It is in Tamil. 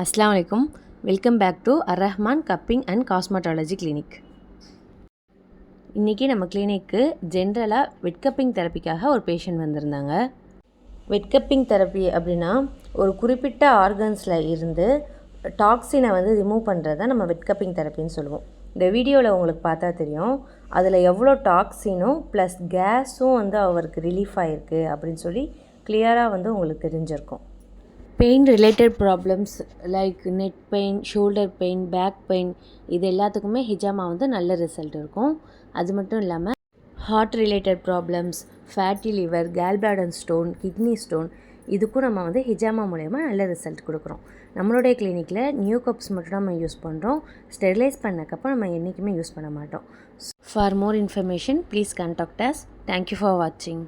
Assalamu alaikum. Welcome back to Ar-Rahman Cupping and Cosmetology Clinic. இன்றைக்கி நம்ம கிளினிக்கு ஜென்ரலாக வெட் கப்பிங் தெரப்பிக்காக ஒரு பேஷண்ட் வந்திருந்தாங்க. வெட் கப்பிங் தெரப்பி அப்படின்னா ஒரு குறிப்பிட்ட ஆர்கன்ஸில் இருந்து டாக்ஸினை ரிமூவ் பண்ணுறத நம்ம வெட் கப்பிங் தெரப்பின்னு சொல்லுவோம். இந்த வீடியோவில் உங்களுக்கு பார்த்தா தெரியும், அதில் எவ்வளோ டாக்ஸினும் ப்ளஸ் கேஸும் அவருக்கு ரிலீஃப் ஆகிருக்கு அப்படின்னு சொல்லி கிளியராக உங்களுக்கு தெரிஞ்சிருக்கும். Pain related problems like neck pain, shoulder pain, back pain இது எல்லாத்துக்குமே ஹிஜாமா நல்ல ரிசல்ட் இருக்கும். அது மட்டும் இல்லாமல் heart related problems, fatty liver, gallbladder stone, kidney stone இதுக்கும் நம்ம ஹிஜாமா மூலயமா நல்ல ரிசல்ட் கொடுக்குறோம். நம்மளுடைய கிளினிக்கில் நியூ கப்ஸ் மட்டும் நம்ம யூஸ் பண்ணுறோம். ஸ்டெரிலைஸ் பண்ணக்கப்புறம் நம்ம என்றைக்குமே யூஸ் பண்ண மாட்டோம். For more information please contact as. Thank you for வாட்சிங்.